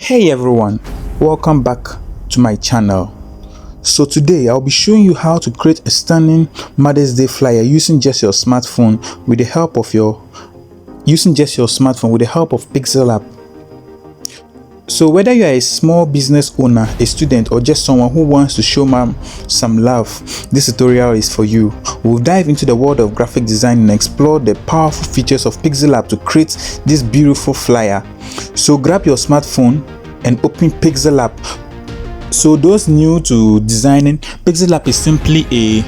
Hey everyone, welcome back to my channel. So today I'll be showing you how to create a stunning Mother's Day flyer using just your smartphone with the help of Pixel app. So whether you are a small business owner, a student, or just someone who wants to show mom some love, this tutorial is for you. We'll dive into the world of graphic design and explore the powerful features of Pixel app to create this beautiful flyer. So grab your smartphone and open Pixel app. So those new to designing, Pixel app is simply a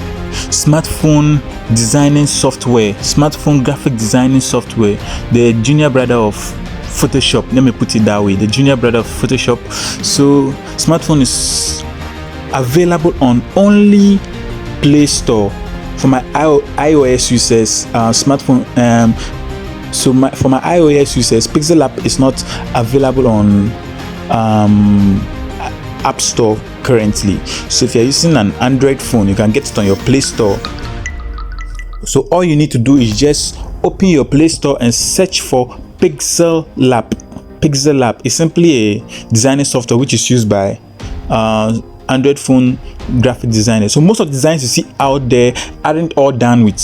smartphone designing software, smartphone graphic designing software, the junior brother of Photoshop. Let me put it that way, the junior brother of Photoshop. So smartphone is available on only Play Store for my iOS users. For my iOS users, Pixel app is not available on App Store currently. So if you're using an Android phone, you can get it on your Play Store. So all you need to do is just open your Play Store and search for Pixel app. Pixel app is simply a designing software which is used by Android phone graphic designers. So most of the designs you see out there aren't all done with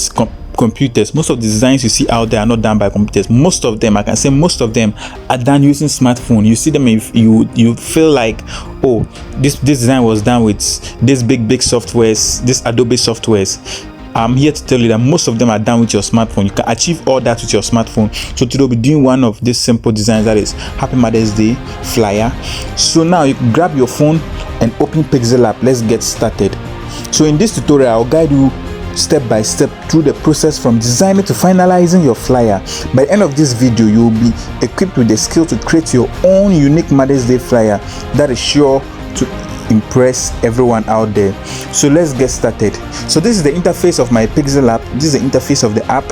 computers. Most of the designs you see out there are not done by computers. Most of them, I can say most of them, are done using smartphone. You see them, if you feel like, oh, this design was done with this big softwares, this Adobe softwares. I'm here to tell you that most of them are done with your smartphone. You can achieve all that with your smartphone. So today we'll be doing one of these simple designs, that is Happy Mother's Day flyer. So now you can grab your phone and open Pixel app. Let's get started. So in this tutorial, I'll guide you step by step through the process from designing to finalizing your flyer. By the end of this video, you will be equipped with the skill to create your own unique Mother's Day flyer that is sure to impress everyone out there. So let's get started. So this is the interface of my Pixel app. This is the interface of the app.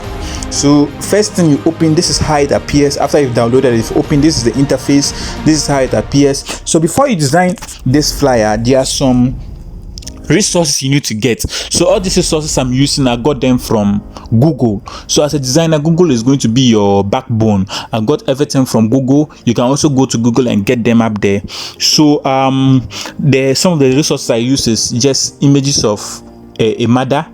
So first thing you open, this is how it appears. After you've downloaded it, if you open, this is the interface. This is how it appears. So before you design this flyer, there are some resources you need to get. So all these resources I'm using, I got them from Google. So as a designer, Google is going to be your backbone. I got everything from Google. You can also go to Google and get them up there. So some of the resources I use is just images of a mother,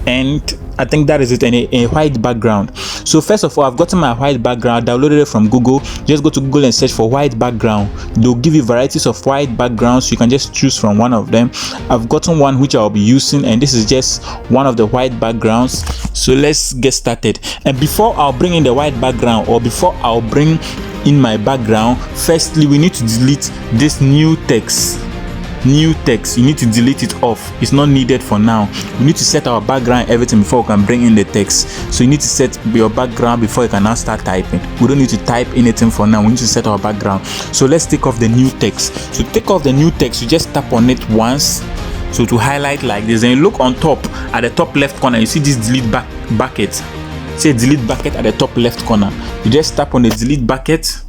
and I think that is it, and a white background. So first of all, I've gotten my white background, downloaded it from Google. Just go to Google and search for white background. They'll give you varieties of white backgrounds. You can just choose from one of them. I've gotten one which I'll be using, and this is just one of the white backgrounds. So let's get started. And before I'll bring in the white background, or before I'll bring in my background, firstly we need to delete this new text. You need to delete it off. It's not needed for now. We need to set our background, everything, before we can bring in the text. So you need to set your background before you can now start typing. We don't need to type anything for now. We need to set our background. So let's take off the new text. So to take off the new text, you just tap on it once, so to highlight like this. Then you look on top, at the top left corner, you see this delete bucket. Say delete bucket at the top left corner. You just tap on the delete bucket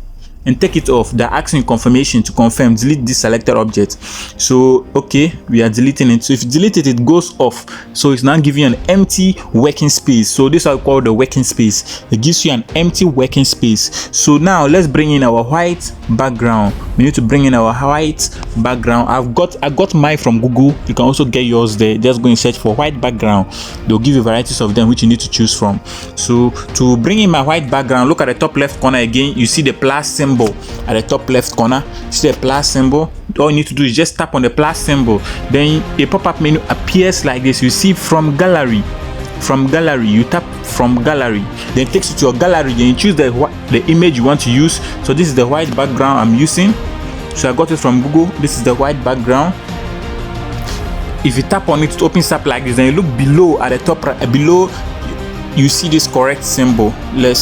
and take it off. They're asking confirmation to confirm, delete this selected object. So okay, we are deleting it. So if you delete it, it goes off. So it's now giving you an empty working space. So this is what we call the working space. It gives you an empty working space. So now let's bring in our white background. We need to bring in our white background. I got mine from Google. You can also get yours there. Just go and search for white background. They'll give you varieties of them which you need to choose from. So to bring in my white background, look at the top left corner again. You see the plus symbol at the top left corner. You see the plus symbol. All you need to do is just tap on the plus symbol. Then a pop-up menu appears like this. You see from gallery. You tap from gallery, then it takes you to your gallery. Then you choose the image you want to use. So this is the white background I'm using. So I got it from Google. This is the white background. If you tap on it, it opens up like this. Then you look below, at the top below, you see this correct symbol. Let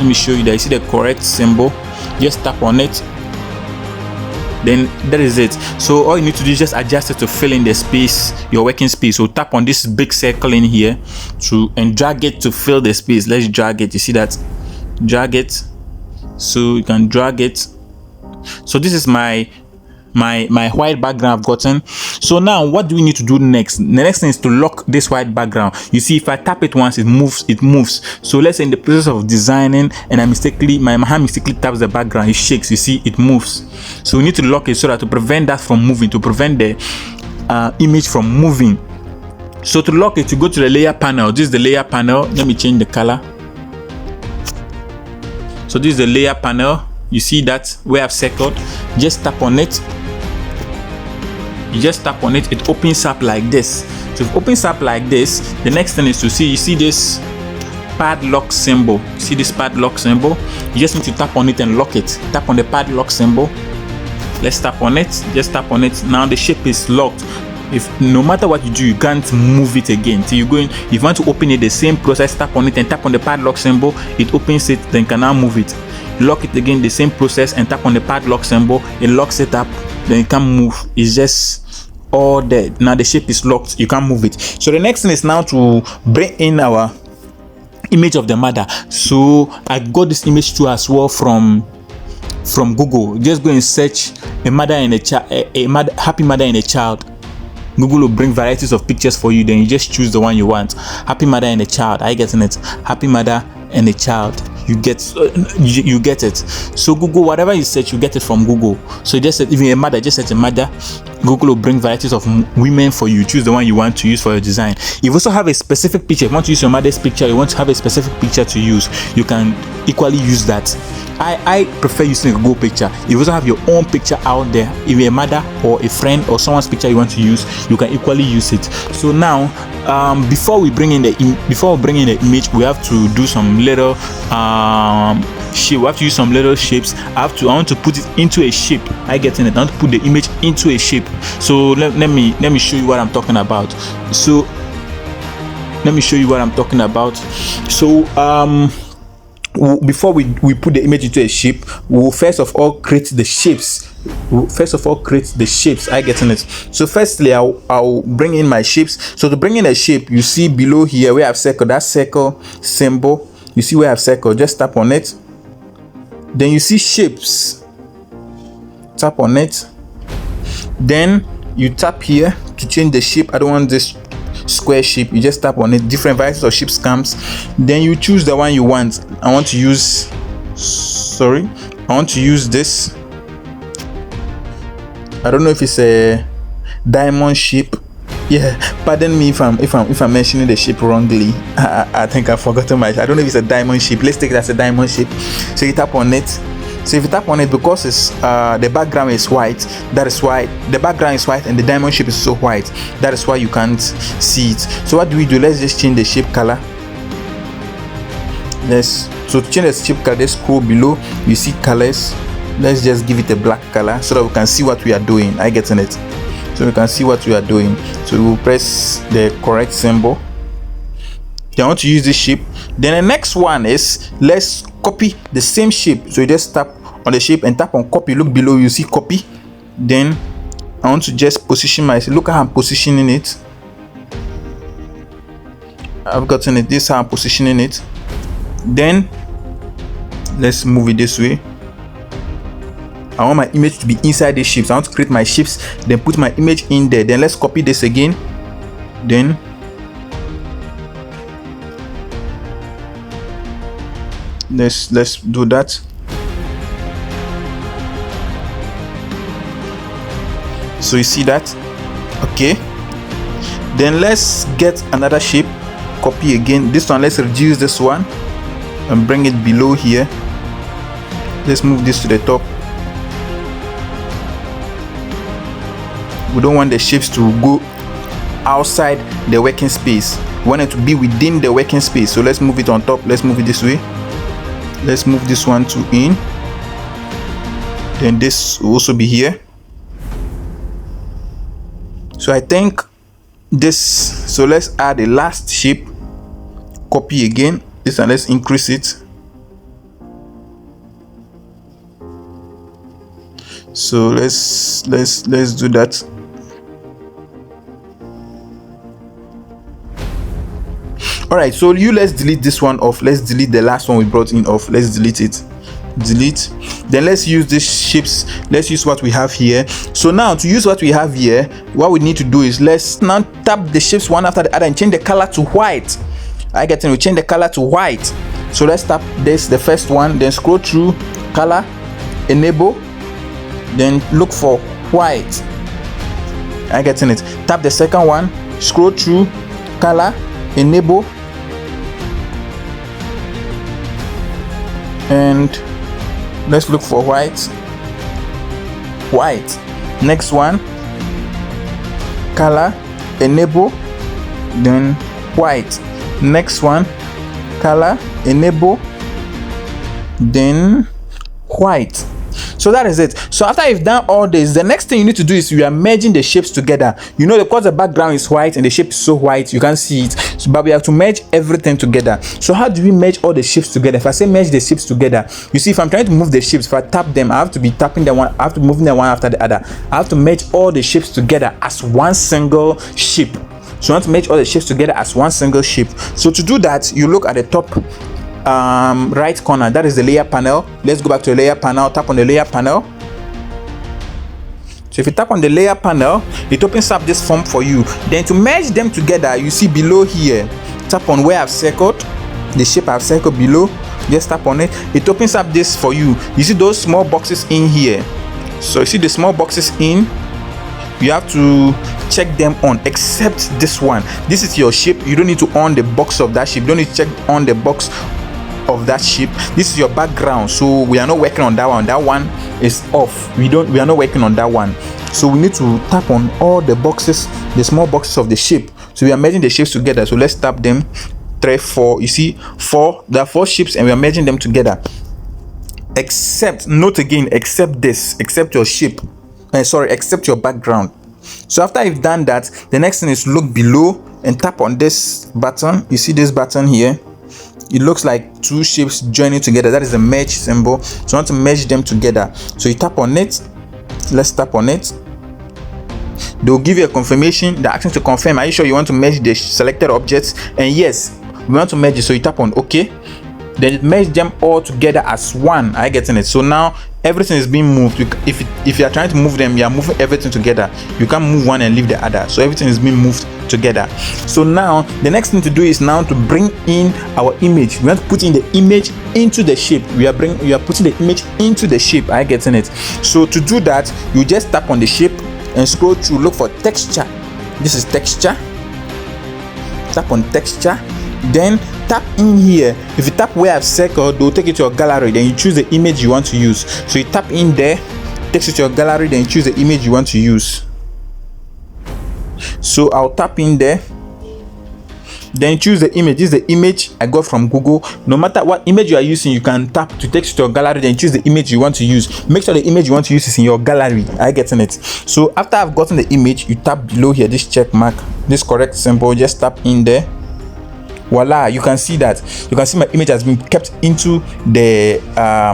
me show you that. You see the correct symbol. Just tap on it, then that is it. So all you need to do is just adjust it to fill in the space, your working space. So tap on this big circle in here and drag it to fill the space. Let's drag it. You see that? Drag it. So you can drag it. So this is my my white background I've gotten. So now what do we need to do next? The next thing is to lock this white background. You see, if I tap it once, it moves. So let's say in the process of designing and my hand mistakenly taps the background, it shakes. You see, it moves. So we need to lock it so that to prevent that from moving, to prevent the image from moving. So to lock it, you go to the layer panel. This is the layer panel. Let me change the color. So this is the layer panel. You see that where I've circled. Just tap on it. You just tap on it. It opens up like this. So if it opens up like this, the next thing is to see. You see this padlock symbol. You see this padlock symbol. You just need to tap on it and lock it. Tap on the padlock symbol. Let's tap on it. Just tap on it. Now the shape is locked. If no matter what you do, you can't move it again. So you go in. If you want to open it, the same process. Tap on it and tap on the padlock symbol. It opens it. Then you can now move it. Lock it again, the same process, and tap on the padlock symbol. It locks it up. Then you can't move. It's just all there. Now the shape is locked. You can't move it. So the next thing is now to bring in our image of the mother. So I got this image too as well from Google. Just go and search a mother and a child, happy mother and a child. Google will bring varieties of pictures for you. Then you just choose the one you want. Happy mother and a child. Are you getting it? Happy mother and a child. You get it. So Google, whatever you search, you get it from Google. So just even a mother, just search a mother. Google will bring varieties of women for you. Choose the one you want to use for your design. If you also have a specific picture, if you want to use your mother's picture, you want to have a specific picture to use, you can equally use that. I prefer using a Google picture. If you also have your own picture out there, if you're a mother or a friend or someone's picture you want to use, you can equally use it. So now before we bring in the image, we have to do some little shape. We have to use some little shapes. I want to put it into a shape. I want to put the image into a shape. So let me show you what I'm talking about. So before we put the image into a shape, we will first of all create the shapes. I getting it. So firstly, I'll bring in my shapes. So to bring in a shape, you see below here where I've circled that circle symbol. You see where I've circled. Just tap on it. Then you see shapes. Tap on it. Then you tap here to change the shape. I don't want this square shape. You just tap on it. Different varieties of shapes comes. Then you choose the one you want. I want to use this. I don't know if it's a diamond shape. Yeah, pardon me if I'm mentioning the shape wrongly. I think I've forgotten I don't know if it's a diamond shape. Let's take it as a diamond shape. So you tap on it. So if you tap on it, because it's the background is white, that is why the background is white and the diamond shape is so white. That is why you can't see it. So what do? Let's just change the shape color. So to change the shape color, just scroll below. You see colors. Let's just give it a black color so that we can see what we are doing. I getting it. So we can see what we are doing. So we will press the correct symbol. Then I want to use this shape. Then the next one is, let's copy the same shape. So you just tap on the shape and tap on copy. Look below, you see copy. Then I want to just position myself. Look how I'm positioning it. I've gotten it. This is how I'm positioning it. Then let's move it this way. I want my image to be inside the shapes. I want to create my shapes, then put my image in there. Then let's copy this again. Then let's do that. So you see that? Okay. Then let's get another shape. Copy again. This one, let's reduce this one and bring it below here. Let's move this to the top. We don't want the shapes to go outside the working space. We want it to be within the working space. So let's move it on top. Let's move it this way. Let's move this one to in. Then this will also be here. So I think this. So let's add a last shape. Copy again. This one, let's increase it. So let's do that. All right, so let's delete this one off. Let's delete the last one we brought in off. Let's delete it. delete. Then let's use these shapes. Let's use what we have here. So now to use what we have here, what we need to do is let's now tap the shapes one after the other and change the color to white. I get it. We change the color to white. So let's tap this, the first one, then scroll through, color, enable, then look for white. I getting it. Tap the second one, scroll through, color, enable, and let's look for white. Next one, color, enable, then white. Next one, color, enable, then white. So that is it. So after you've done all this, the next thing you need to do is you are merging the shapes together. You know, because the background is white and the shape is so white, you can't see it. So, but we have to merge everything together. So how do we merge all the shapes together? If I say merge the shapes together, you see, if I'm trying to move the shapes, if I tap them, I have to be tapping them one, I have to move them one after the other. I have to merge all the shapes together as one single shape. So you want to merge all the shapes together as one single shape. So to do that, you look at the top right corner, that is the layer panel. Let's go back to the layer panel, tap on the layer panel. So if you tap on the layer panel, it opens up this form for you. Then to merge them together, you see below here, tap on where I've circled the shape I've circled below, just tap on it. It opens up this for you. You see those small boxes in here. So you see the small boxes in, you have to check them on, except this one. This is your shape. You don't need to on the box of that shape. You don't need to check on the box of that shape. This is your background, so we are not working on that one. That one is off. We are not working on that one. So we need to tap on all the boxes, the small boxes of the shape. So we are merging the shapes together. So let's tap them. 3, 4. You see, 4. There are 4 shapes, and we are merging them together. Except, note again, except this, except your shape. Except your background. So after you've done that, the next thing is look below and tap on this button. You see this button here? It looks like 2 shapes joining together. That is the merge symbol. So you want to merge them together. So you tap on it. Let's tap on it. They'll give you a confirmation. They're asking to confirm. Are you sure you want to merge the selected objects? And yes, we want to merge it. So you tap on OK. Then it merge them all together as one. Are you getting it? So now everything is being moved. If you are trying to move them, you are moving everything together. You can't move one and leave the other. So everything is being moved together. So now the next thing to do is now to bring in our image. We want to put in the image into the shape. We are putting the image into the shape. Are you getting it? So to do that, you just tap on the shape and scroll through, look for texture. This is texture. Tap on texture. Then tap in here. If you tap where I've circled, they'll take you to your gallery. Then you choose the image you want to use. So you tap in there, takes you to your gallery. Then you choose the image you want to use. So I'll tap in there. Then choose the image. This is the image I got from Google. No matter what image you are using, you can tap to take you to your gallery. Then choose the image you want to use. Make sure the image you want to use is in your gallery. Are you getting it? So after I've gotten the image, you tap below here, this check mark, this correct symbol. Just tap in there. Voila, you can see that. You can see my image has been kept into the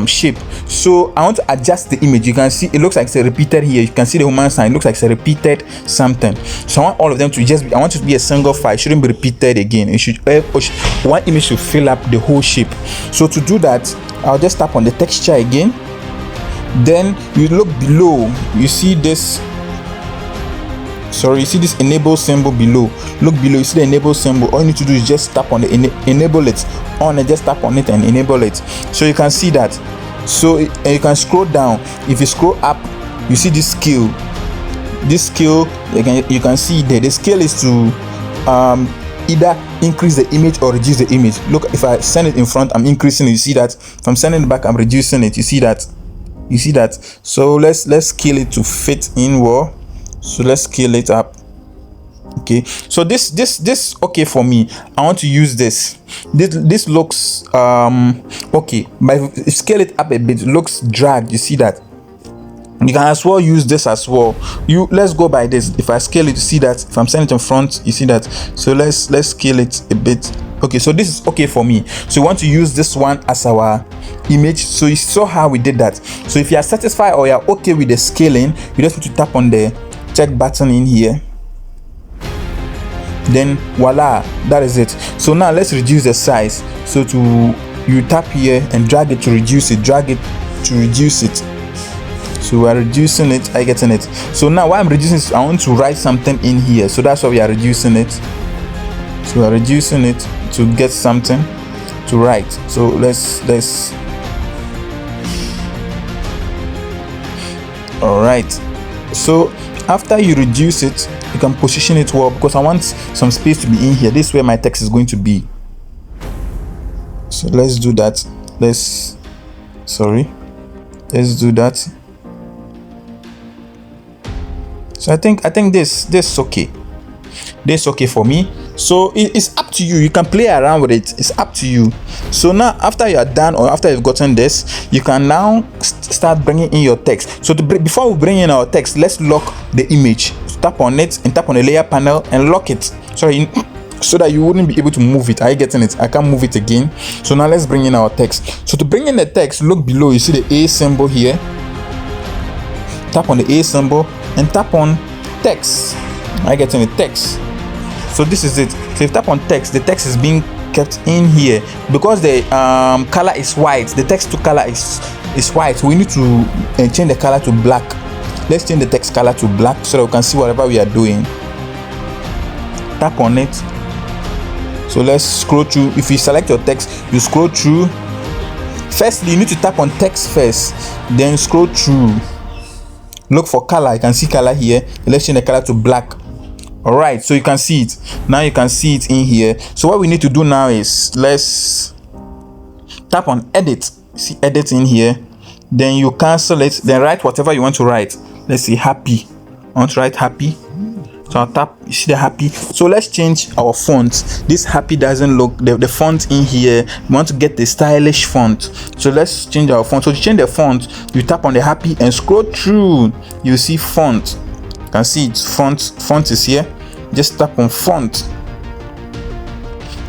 shape. So I want to adjust the image. You can see it looks like it's a repeated here. You can see the human sign. It looks like it's a repeated something. So I want all of them to just be, I want it to be a single file. It shouldn't be repeated again. It should, one image should fill up the whole shape. So to do that, I'll just tap on the texture again. Then you look below. You see this. Sorry, you see this enable symbol below. Look below, you see the enable symbol. All you need to do is just tap on the enable it on and just tap on it and enable it. So you can see that. So you can scroll down. If you scroll up, you see this scale. This scale, you can see there. The scale is to either increase the image or reduce the image. Look, if I send it in front, I'm increasing it. You see that. If I'm sending it back, I'm reducing it. You see that. You see that. So let's scale it to fit in well. So let's scale it up. Okay, so this okay for me. I want to use this looks okay, but if you scale it up a bit, it looks dragged. You see that. You can as well use this as well. Let's go by this. If I scale it, you see that. If I'm sending it in front, you see that. So let's scale it a bit. Okay, so this is okay for me. So we want to use this one as our image. So you saw how we did that. So if you are satisfied or you are okay with the scaling, you just need to tap on the check button in here. Then voila, that is it. So now let's reduce the size. So to you tap here and drag it to reduce it, so we are reducing it. I getting it? So now why I'm reducing it, I want to write something in here, so that's why we are reducing it. So we are reducing it to get something to write. So let's all right. So after you reduce it, you can position it well, because I want some space to be in here. This is where my text is going to be. So let's do that. Let's do that. So I think this okay. This okay for me. So it's up to you. You can play around with it. It's up to you. So now after you are done, or after you've gotten this, you can now start bringing in your text. So before we bring in our text, let's lock the image. Tap on it and tap on the layer panel and lock it. Sorry, so that you wouldn't be able to move it. Are you getting it? I can't move it again. So now let's bring in our text. So to bring in the text, look below. You see the A symbol here. Tap on the A symbol and tap on text. Are you getting the text? So this is it. So if you tap on text, the text is being kept in here because the color is white. The text to color is white. We need to change the color to black. Let's change the text color to black so that we can see whatever we are doing. Tap on it. So let's scroll through. If you select your text, you scroll through. Firstly, you need to tap on text first, then scroll through. Look for color. You can see color here. Let's change the color to black. All right, so you can see it now. You can see it in here. So what we need to do now is let's tap on edit. See edit in here, then you cancel it, then write whatever you want to write. Let's see happy. I want to write happy, so I'll tap. You see the happy. So let's change our font. This happy doesn't look, the font in here, we want to get the stylish font. So let's change our font. So to change the font, you tap on the happy and scroll through. You see font. You can see it's font is here. Just tap on font,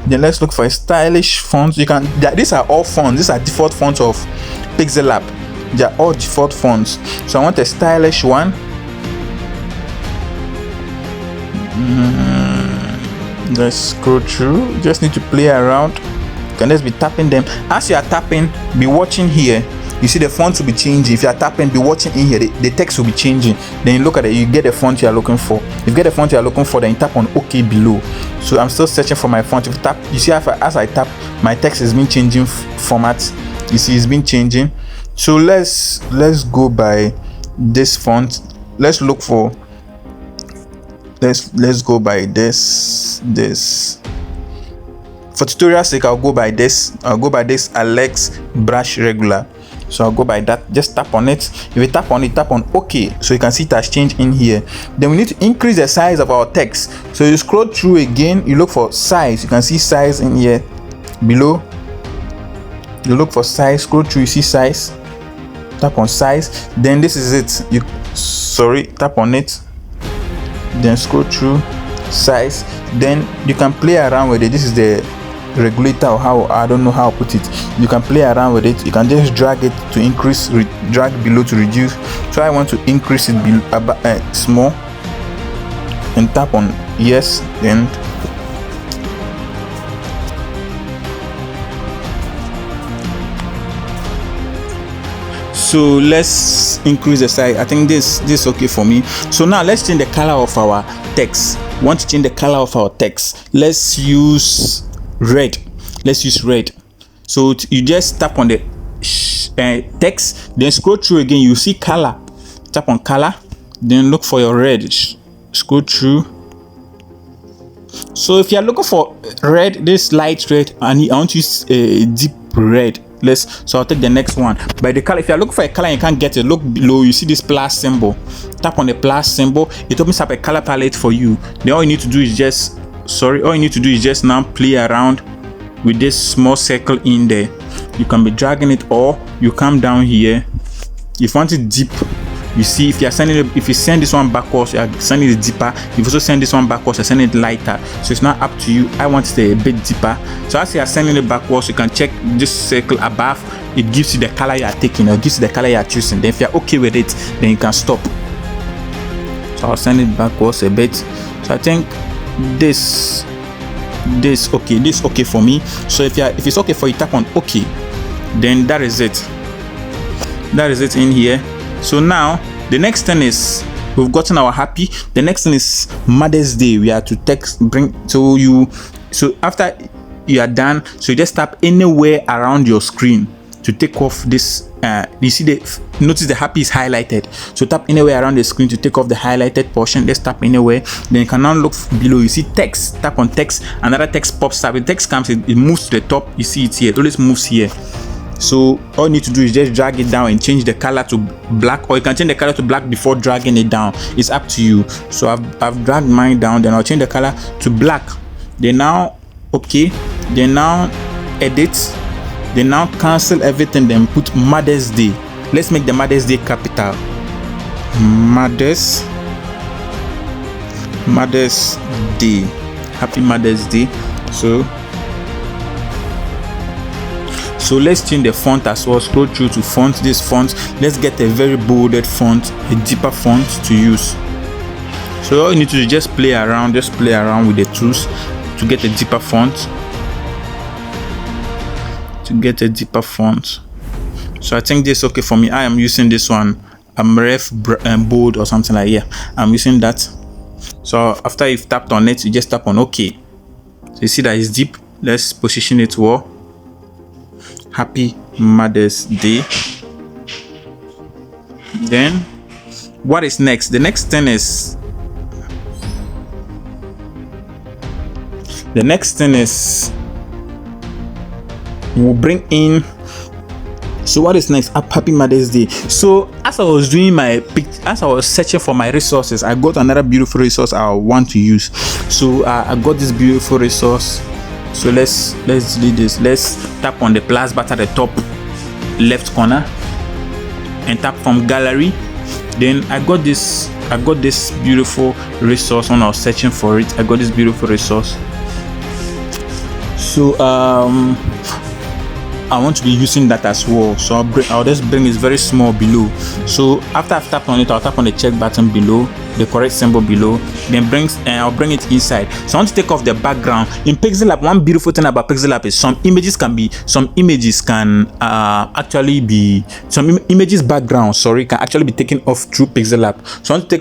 then let's look for a stylish font. You can, these are all fonts. These are default fonts of Pixel Lab. They are all default fonts. So I want a stylish one. Let's scroll through. You just need to play around. You can just be tapping them. As you are tapping, be watching here. You see the font will be changing. If you are tapping, be watching in here. The text will be changing. Then you look at it, you get the font you are looking for. If you get the font you are looking for, then you tap on OK below. So I'm still searching for my font. If you tap, you see as I tap, my text has been changing format. You see it's been changing. So let's go by this font. Let's look for. Let's go by this. For tutorial sake, I'll go by this. Alex Brush Regular. So I'll go by that. Just tap on it. If you tap on it, tap on OK. So you can see it has changed in here. Then we need to increase the size of our text. So you scroll through again. You look for size. You can see size in here below. You look for size. Scroll through. You see size. Tap on size. Then this is it. Tap on it. Then scroll through size. Then you can play around with it. This is the regulator, or how, I don't know how to put it. You can play around with it. You can just drag it to increase, drag below to reduce. So I want to increase it small, and tap on yes. Then so let's increase the size. I think this is okay for me. So now let's change the color of our text. Want to change the color of our text? Let's use red. So you just tap on the text, then scroll through again. You see color. Tap on color, then look for your red. Scroll through. So if you are looking for red, this light red, and I want to use a deep red. So I'll take the next one. By the color, if you're looking for a color and you can't get it, look below. You see this plus symbol. Tap on the plus symbol. It opens up a color palette for you. Then all you need to do is just now play around with this small circle in there. You can be dragging it, or you come down here. If you want it deep, you see, if you send this one backwards, you are sending it deeper. If you also send this one backwards, you send it lighter. So it's not up to you. I want it a bit deeper. So as you are sending it backwards, you can check this circle above. It gives you the color you are taking, or it gives you the color you are choosing. Then if you are okay with it, then you can stop. So I'll send it backwards a bit. So I think this this okay, this okay for me. So if it's okay for you, tap on okay, then that is it in here. So now the next thing is, we've gotten our happy. The next thing is Mother's Day. We have to so after you are done, so you just tap anywhere around your screen to take off this. You see notice the happy is highlighted, so tap anywhere around the screen to take off the highlighted portion. Let's tap anywhere. Then you can now look below. You see text, tap on text, another text pops up. When text comes, it moves to the top. You see it here, it always moves here. So all you need to do is just drag it down and change the color to black, or you can change the color to black before dragging it down. It's up to you. So I've dragged mine down, then I'll change the color to black. Then now okay, then now edit, then now cancel everything, then put Mother's Day. Let's make the Mother's Day capital. Mother's Day. Happy Mother's Day. So let's change the font as well. Scroll through to font. This font, let's get a very bolded font, a deeper font to use. So all you need to do is just play around with the tools to get a deeper font. So I think this is okay for me. I am using this one. I'm ref bold or something like, yeah, I'm using that. So after you've tapped on it, you just tap on OK. So you see that it's deep. Let's position it well. Happy Mother's Day. Then what is next? The next thing is we'll bring in. So what is next? Happy Mother's Day. So as I was doing as I was searching for my resources, I got another beautiful resource I want to use. So I got this beautiful resource. So let's delete this. Let's tap on the plus button at the top left corner and tap from gallery. Then I got this beautiful resource when I was searching for it. I got this beautiful resource. So I want to be using that as well. So I'll just bring it very small below. So after I've tapped on it, I'll tap on the check button below, the correct symbol below, then I'll bring it inside. So I want to take off the background. In PixelLab, one beautiful thing about PixelLab is some images background can actually be taken off through PixelLab. So I want to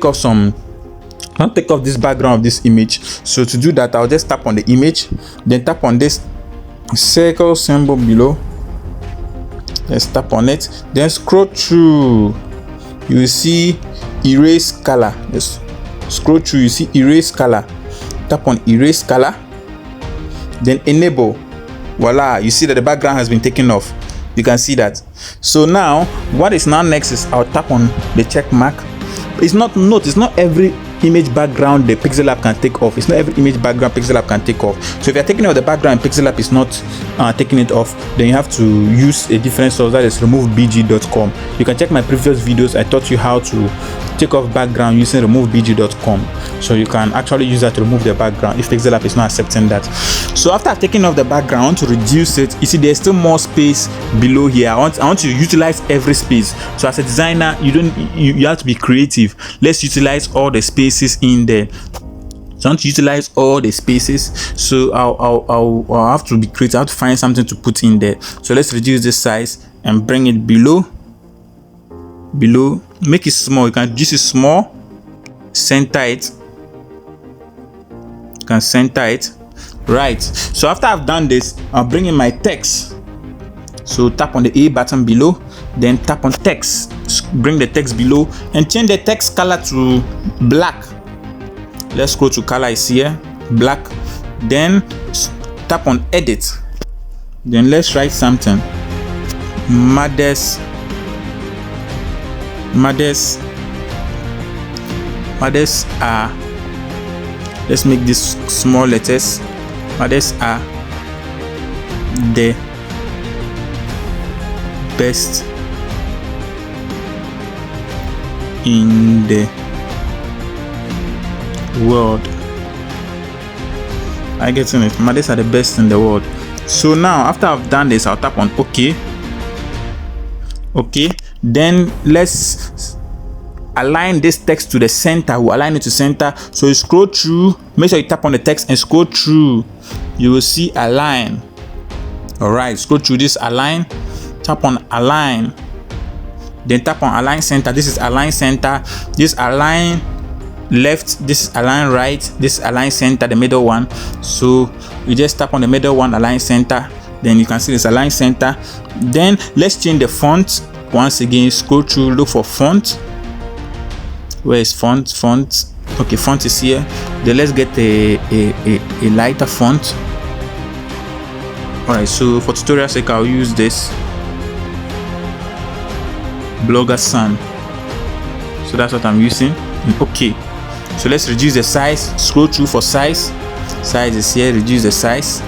take off this background of this image. So to do that, I'll just tap on the image, then tap on this circle symbol below. Let's tap on it, then scroll through. You will see erase color. Let's scroll through. You see erase color. Tap on erase color, then enable. Voila, you see that the background has been taken off. You can see that. So now what is now next is I'll tap on the check mark. It's not every image background the PixelLab can take off. It's not every image background PixelLab can take off. So if you're taking off the background, PixelLab is not taking it off, then you have to use a different source, that is removebg.com. You can check my previous videos. I taught you how to take off background using removebg.com. So you can actually use that to remove the background if PixelLab is not accepting that. So after taking off the background to reduce it, you see there's still more space below here. I want to utilize every space. So as a designer, you have to be creative. Let's utilize all the spaces in there. So I want to utilize all the spaces. So I'll have to be creative. I have to find something to put in there. So let's reduce this size and bring it below. Make it small. You can use it small, center it. You can center it. Right. So after I've done this, I'll bring in my text. So tap on the A button below, then tap on text. Bring the text below and change the text color to black. Let's go to color is here, black. Then tap on edit. Then let's write something. Mothers are, let's make this small letters. Mothers are the best in the world. I get it. Mothers are the best in the world. So now after I've done this, I'll tap on OK. Then let's align this text to the center. We'll align it to center. So you scroll through, make sure you tap on the text and scroll through you will see align. All right, scroll through this align, tap on align, then tap on align center. This is align center, this align left, this is align right, this is align center, the middle one. So you just tap on the middle one, align center, then you can see this align center. Then let's change the font. Once again, scroll through, look for font. Where is font? Okay, font is here. Then let's get a lighter font. All right, so for tutorial sake, I'll use this Blogger Sun. So that's what I'm using. Okay, so let's reduce the size. Scroll through for size. Size is here. Reduce the size.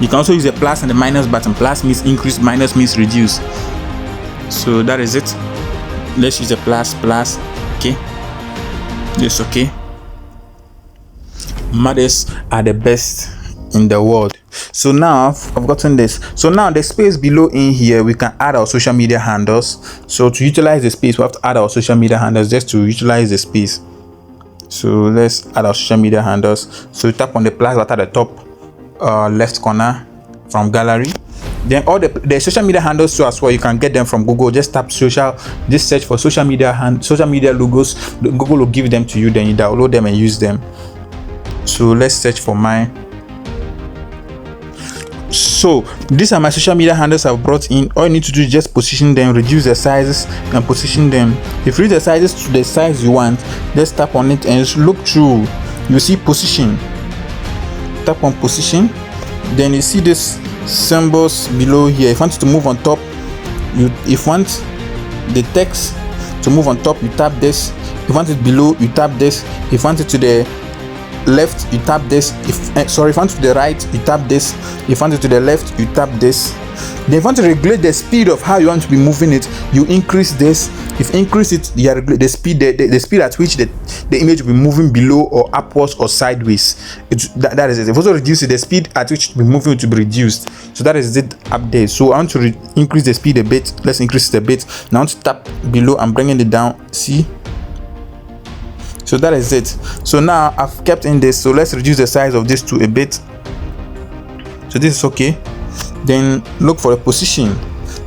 You can also use the plus and the minus button. Plus means increase, minus means reduce. So that is it. Let's use the plus. Okay, yes, okay. Mothers are the best in the world. So now I've gotten this. So now the space below in here, we can add our social media handles. So to utilize the space, we have to add our social media handles just to utilize the space. So let's add our social media handles. So tap on the plus button at the top left corner from gallery. Then all the social media handles too as well, you can get them from Google. Just tap social, just search for social media logos. Google will give them to you, then you download them and use them. So let's search for mine. So these are my social media handles I've brought in. All you need to do is just position them, reduce the sizes and position them. If you reduce the sizes to the size you want, just tap on it and just look through. You see position. Tap on position, then you see this symbols below here. If you want it to move on top, if you want the text to move on top, you tap this. If you want it below, you tap this. If you want it to the left, you tap this. If you want it to the right, you tap this. If you want it to the left, you tap this. Then if you want to regulate the speed of how you want to be moving it, you increase this. If you increase it, you regulate the speed, the speed at which the image will be moving below or upwards or sideways. That is it. If you also reduce it, the speed at which it will be moving to be reduced. So that is it up there. So I want to increase the speed a bit. Let's increase it a bit. Now I want to tap below. I'm bringing it down. See? So that is it. So now I've kept in this. So let's reduce the size of this to a bit. So this is okay. Then look for a position.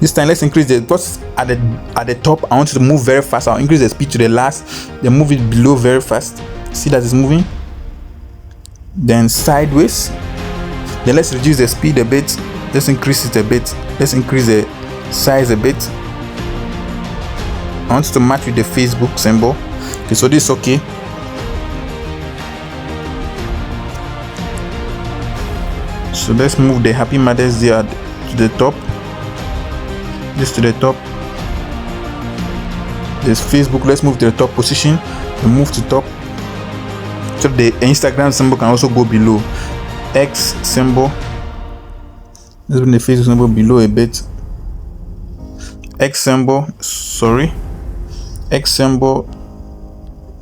This time let's increase the, because at the top I want you to move very fast. I'll increase the speed to the last, then move it below very fast. See that it's moving. Then sideways. Then let's reduce the speed a bit. Let's increase it a bit. Let's increase the size a bit. I want it to match with the Facebook symbol. Okay, so this is okay. So let's move the happy mothers there to the top. This to the top. There's Facebook. Let's move to the top position and move to top. So the Instagram symbol can also go below. X symbol. Let's bring the Facebook symbol below a bit. X symbol. Sorry. X symbol.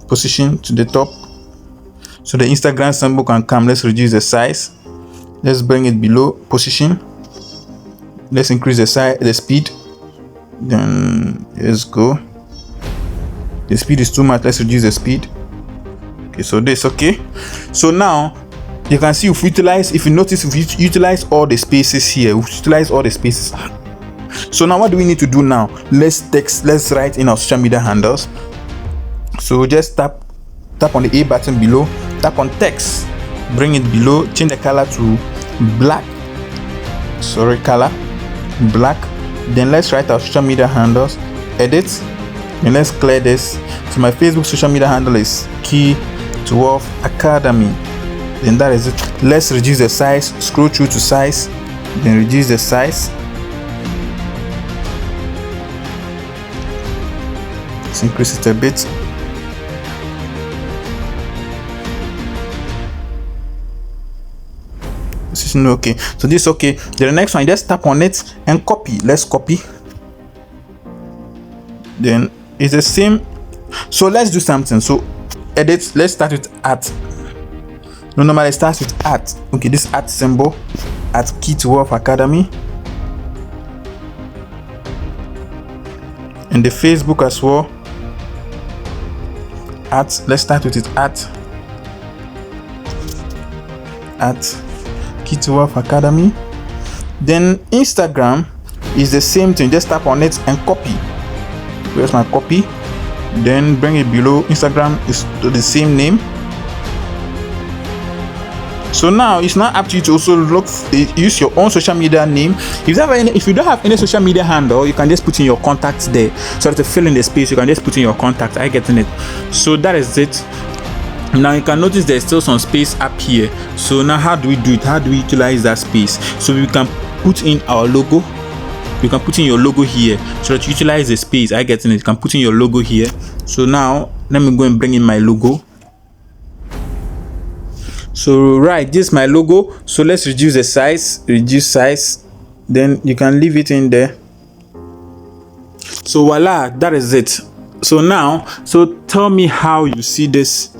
Position to the top. So the Instagram symbol can come. Let's reduce the size. Let's bring it below. Position. Let's increase the size, the speed. Then let's go. The speed is too much. Let's reduce the speed. Okay, so this okay. So now you can see if you notice, if you utilize all the spaces here, we utilize all the spaces. So now what do we need to do now? Let's write in our social media handles. So just tap on the A button below, tap on text, bring it below, change the color to black. Sorry, color black. Then let's write our social media handles, edit, and let's clear this. So my Facebook social media handle is Key12 Academy. Then that is it. Let's reduce the size, scroll through to size, then reduce the size. Let's increase it a bit. This is okay. So this is okay. Then the next one, just tap on it and copy. Let's copy. Then it's the same. So let's do something. So edit. Let's start with at. No, normally it starts with at. Okay, this at symbol at Key12 Academy. And the Facebook as well. At. Let's start with it at. at Key2Wealth Academy. Then Instagram is the same thing, just tap on it and copy. Where's my copy? Then bring it below. Instagram is the same name. So now it's not up to you to also use your own social media name. If you don't have any social media handle, you can just put in your contacts there. So to fill in the space, you can just put in your contact. I getting it. So that is it. Now you can notice there's still some space up here. So now how do we do it? How do we utilize that space? So we can put in our logo. You can put in your logo here so that you utilize the space. I getting it. You can put in your logo here. So now let me go and bring in my logo. So right, this is my logo. So let's reduce the size. Reduce size. Then you can leave it in there. So voila, that is it. So now, so tell me how you see this.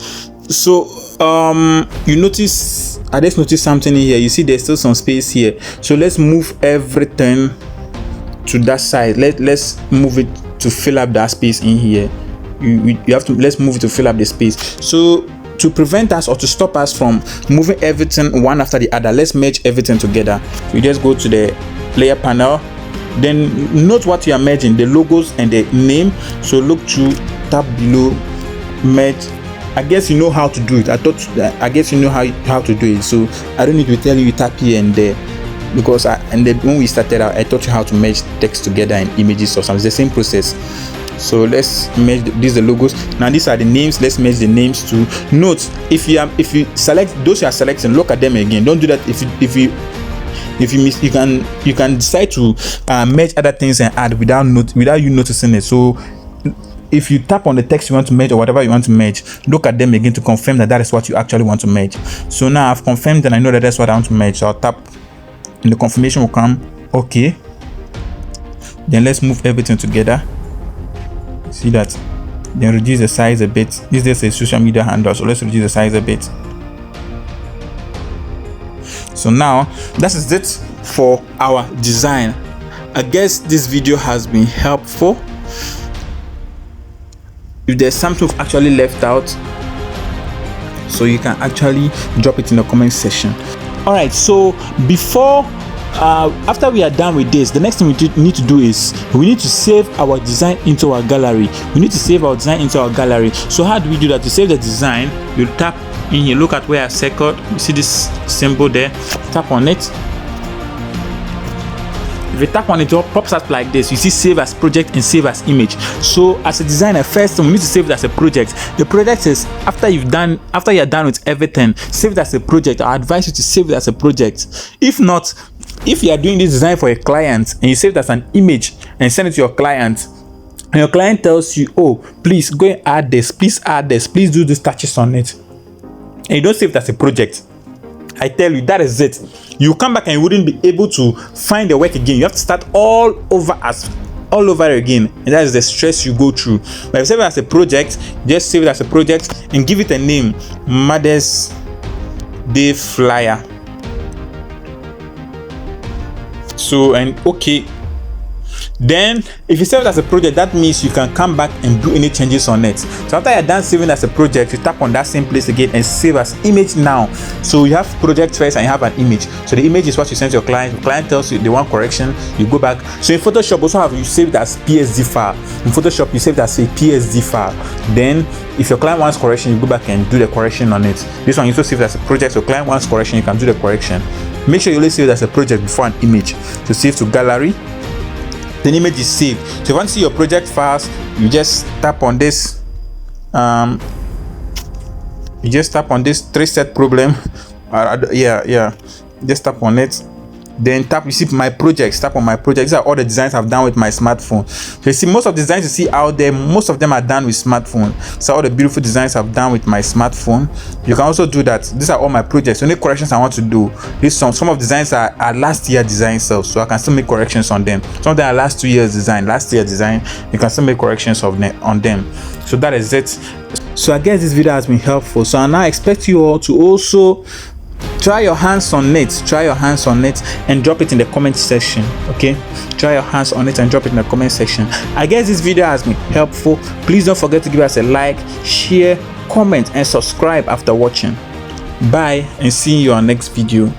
So you notice, I just noticed something in here. You see there's still some space here. So let's move everything to that side. Let's move it to fill up that space in here. You have to, let's move it to fill up the space. So to prevent us or to stop us from moving everything one after the other, let's merge everything together. We just go to the layer panel, then note what you are merging, the logos and the name. So look to tap below, merge. I guess you know how to do it. I guess you know how to do it. So I don't need to tell you tap here and there, because when we started out, I taught you how to merge text together and images or something. It's the same process. So let's merge these, the logos. Now these are the names. Let's merge the names too. Note, if you select those you are selecting, look at them again. Don't do that. If you miss, you can decide to merge other things and add without you noticing it. So if you tap on the text you want to merge or whatever you want to merge, look at them again to confirm that is what you actually want to merge. So now I've confirmed and I know that that's what I want to merge. So I'll tap and the confirmation will come. Okay. Then let's move everything together. See that? Then reduce the size a bit. This is a social media handle, so let's reduce the size a bit. So now that is it for our design. I guess this video has been helpful. If there's something we've actually left out, so you can actually drop it in the comment section. All right, so after we are done with this, the next thing we need to do is we need to save our design into our gallery. So how do we do that? To save the design, you tap in here, look at where I circled. You see this symbol there? Tap on it. If you tap on it, it pops up like this. You see save as project and save as image. So as a designer, first we need to save it as a project. The project is after you're done with everything, save it as a project. I advise you to save it as a project. If not, if you are doing this design for a client and you save it as an image and send it to your client, and your client tells you, oh, please go and add this, please do these touches on it, and you don't save it as a project, I tell you, that is it. You come back and you wouldn't be able to find the work again. You have to start all over again, and that is the stress you go through. But if you save it as a project, just save it as a project and give it a name, Mother's Day Flyer. So, and okay, then if you save it as a project, that means you can come back and do any changes on it. So after you're done saving as a project, you tap on that same place again and save as image now. So you have project first and you have an image. So the image is what you send to your client. The client tells you they want correction, you go back. So in Photoshop also you save it as PSD file. In Photoshop you save it as a PSD file. Then if your client wants correction, you go back and do the correction on it. This one you also save it as a project. So client wants correction, you can do the correction. Make sure you only save it as a project before an image. So save to gallery. The image is saved. So if you want to see your project files, you just tap on this. You just tap on this 3-set problem. Just tap on it. Then tap, you see my projects, tap on my projects. These are all the designs I've done with my smartphone. So you see most of the designs you see out there, most of them are done with smartphone. So all the beautiful designs I've done with my smartphone. You can also do that. These are all my projects. Only corrections I want to do. Some of the designs are last year design cells, so I can still make corrections on them. Some of them are last year design. You can still make corrections on them. So that is it. So I guess this video has been helpful. So I now expect you all to also try your hands on it and drop it in the comment section. Okay, try your hands on it and drop it in the comment section. I guess this video has been helpful. Please don't forget to give us a like, share, comment and subscribe after watching. Bye, and see you on our next video.